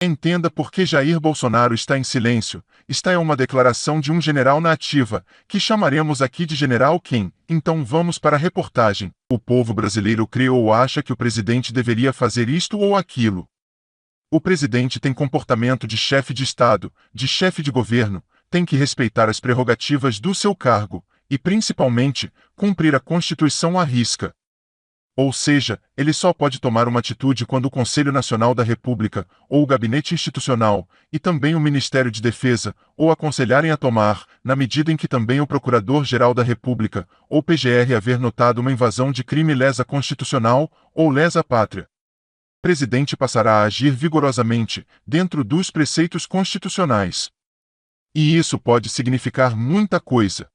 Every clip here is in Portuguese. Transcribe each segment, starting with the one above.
Entenda por que Jair Bolsonaro está em silêncio. Esta é uma declaração de um general na ativa, que chamaremos aqui de General Kim. Então vamos para a reportagem. O povo brasileiro crê ou acha que o presidente deveria fazer isto ou aquilo. O presidente tem comportamento de chefe de Estado, de chefe de governo, tem que respeitar as prerrogativas do seu cargo, e principalmente, cumprir a Constituição à risca. Ou seja, ele só pode tomar uma atitude quando o Conselho Nacional da República, ou o Gabinete Institucional, e também o Ministério de Defesa, o aconselharem a tomar, na medida em que também o Procurador-Geral da República, ou PGR haver notado uma invasão de crime lesa constitucional, ou lesa pátria. O presidente passará a agir vigorosamente, dentro dos preceitos constitucionais. E isso pode significar muita coisa.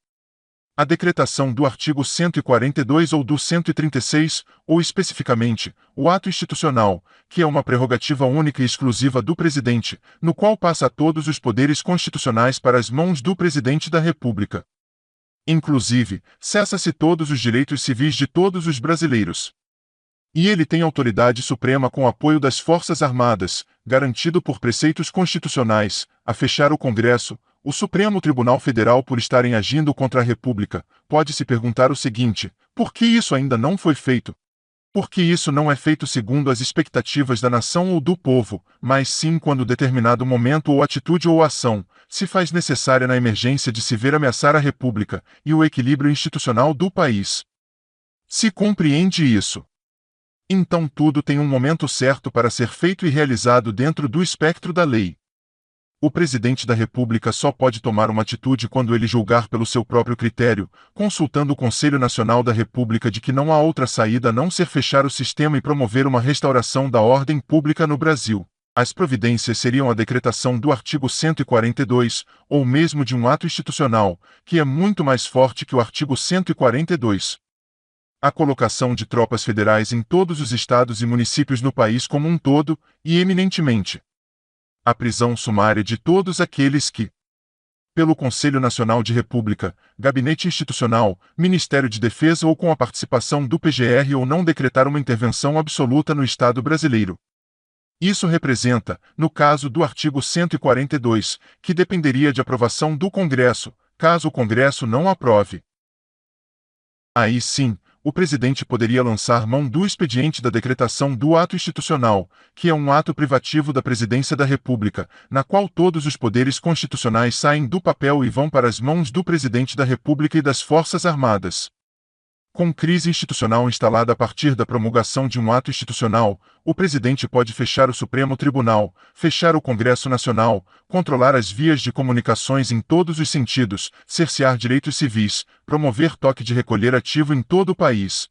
A decretação do artigo 142 ou do 136, ou especificamente, o ato institucional, que é uma prerrogativa única e exclusiva do presidente, no qual passa todos os poderes constitucionais para as mãos do presidente da República. Inclusive, cessa-se todos os direitos civis de todos os brasileiros. E ele tem autoridade suprema com apoio das Forças Armadas, garantido por preceitos constitucionais, a fechar o Congresso. O Supremo Tribunal Federal, por estarem agindo contra a República, pode se perguntar o seguinte: por que isso ainda não foi feito? Por que isso não é feito segundo as expectativas da nação ou do povo, mas sim quando determinado momento ou atitude ou ação se faz necessária na emergência de se ver ameaçar a República e o equilíbrio institucional do país? Se compreende isso, então tudo tem um momento certo para ser feito e realizado dentro do espectro da lei. O presidente da República só pode tomar uma atitude quando ele julgar pelo seu próprio critério, consultando o Conselho Nacional da República de que não há outra saída a não ser fechar o sistema e promover uma restauração da ordem pública no Brasil. As providências seriam a decretação do artigo 142, ou mesmo de um ato institucional, que é muito mais forte que o artigo 142. A colocação de tropas federais em todos os estados e municípios no país como um todo, e eminentemente a prisão sumária de todos aqueles que, pelo Conselho Nacional de República, Gabinete Institucional, Ministério de Defesa ou com a participação do PGR ou não decretar uma intervenção absoluta no Estado brasileiro. Isso representa, no caso do artigo 142, que dependeria de aprovação do Congresso, caso o Congresso não aprove. Aí sim, o presidente poderia lançar mão do expediente da decretação do ato institucional, que é um ato privativo da Presidência da República, na qual todos os poderes constitucionais saem do papel e vão para as mãos do presidente da República e das Forças Armadas. Com crise institucional instalada a partir da promulgação de um ato institucional, o presidente pode fechar o Supremo Tribunal, fechar o Congresso Nacional, controlar as vias de comunicações em todos os sentidos, cercear direitos civis, promover toque de recolher ativo em todo o país.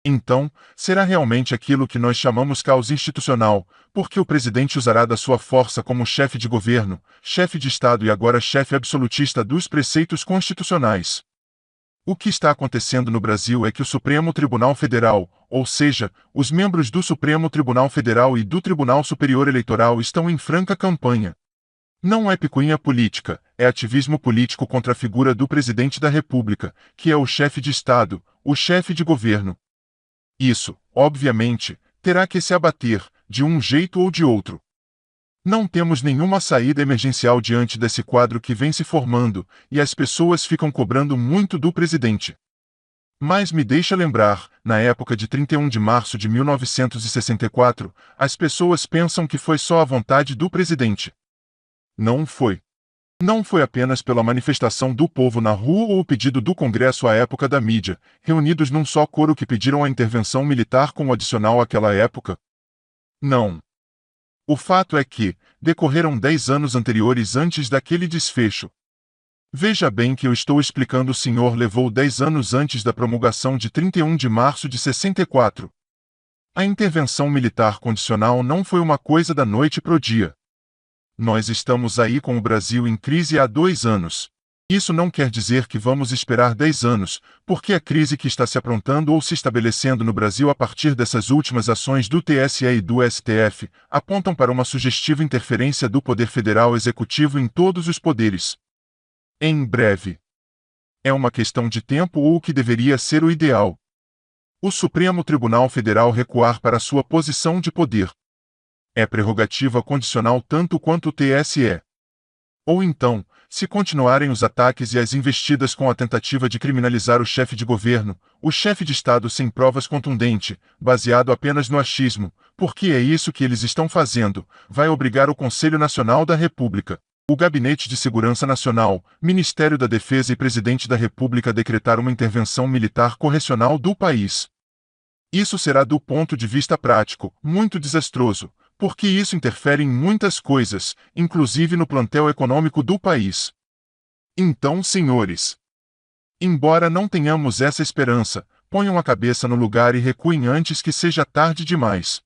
Então, será realmente aquilo que nós chamamos caos institucional, porque o presidente usará da sua força como chefe de governo, chefe de Estado e agora chefe absolutista dos preceitos constitucionais. O que está acontecendo no Brasil é que o Supremo Tribunal Federal, ou seja, os membros do Supremo Tribunal Federal e do Tribunal Superior Eleitoral estão em franca campanha. Não é picuinha política, é ativismo político contra a figura do presidente da República, que é o chefe de Estado, o chefe de governo. Isso, obviamente, terá que se abater, de um jeito ou de outro. Não temos nenhuma saída emergencial diante desse quadro que vem se formando, e as pessoas ficam cobrando muito do presidente. Mas me deixa lembrar, na época de 31 de março de 1964, as pessoas pensam que foi só a vontade do presidente. Não foi. Não foi apenas pela manifestação do povo na rua ou o pedido do Congresso à época da mídia, reunidos num só coro que pediram a intervenção militar como adicional àquela época. Não. O fato é que, decorreram 10 anos anteriores antes daquele desfecho. Veja bem que eu estou explicando: o senhor levou 10 anos antes da promulgação de 31 de março de 64. A intervenção militar condicional não foi uma coisa da noite pro dia. Nós estamos aí com o Brasil em crise há 2 anos. Isso não quer dizer que vamos esperar 10 anos, porque a crise que está se aprontando ou se estabelecendo no Brasil a partir dessas últimas ações do TSE e do STF, apontam para uma sugestiva interferência do Poder Federal Executivo em todos os poderes. Em breve. É uma questão de tempo ou o que deveria ser o ideal. O Supremo Tribunal Federal recuar para sua posição de poder. É prerrogativa condicional tanto quanto o TSE. Ou então, se continuarem os ataques e as investidas com a tentativa de criminalizar o chefe de governo, o chefe de Estado sem provas contundentes, baseado apenas no achismo, porque é isso que eles estão fazendo, vai obrigar o Conselho Nacional da República, o Gabinete de Segurança Nacional, Ministério da Defesa e Presidente da República a decretar uma intervenção militar correcional do país. Isso será, do ponto de vista prático, muito desastroso, porque isso interfere em muitas coisas, inclusive no plantel econômico do país. Então, senhores, embora não tenhamos essa esperança, ponham a cabeça no lugar e recuem antes que seja tarde demais.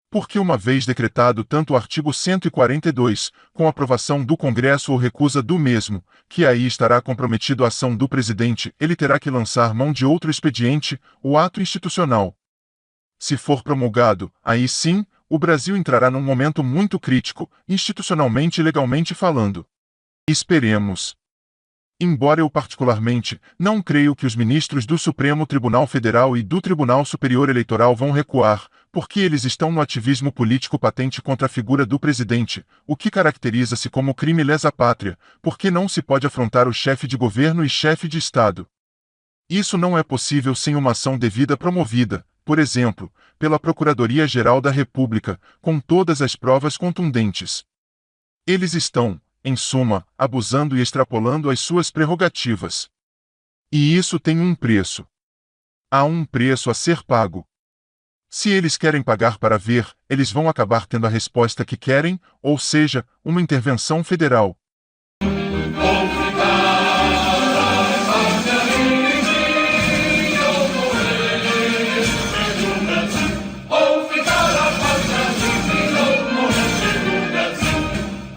Porque uma vez decretado tanto o artigo 142, com aprovação do Congresso ou recusa do mesmo, que aí estará comprometido a ação do presidente, ele terá que lançar mão de outro expediente, o ato institucional. Se for promulgado, aí sim, o Brasil entrará num momento muito crítico, institucionalmente e legalmente falando. Esperemos. Embora eu particularmente não creio que os ministros do Supremo Tribunal Federal e do Tribunal Superior Eleitoral vão recuar, porque eles estão no ativismo político patente contra a figura do presidente, o que caracteriza-se como crime lesa pátria, porque não se pode afrontar o chefe de governo e chefe de Estado. Isso não é possível sem uma ação devida promovida, por exemplo, pela Procuradoria-Geral da República, com todas as provas contundentes. Eles estão, em suma, abusando e extrapolando as suas prerrogativas. E isso tem um preço. Há um preço a ser pago. Se eles querem pagar para ver, eles vão acabar tendo a resposta que querem, ou seja, uma intervenção federal.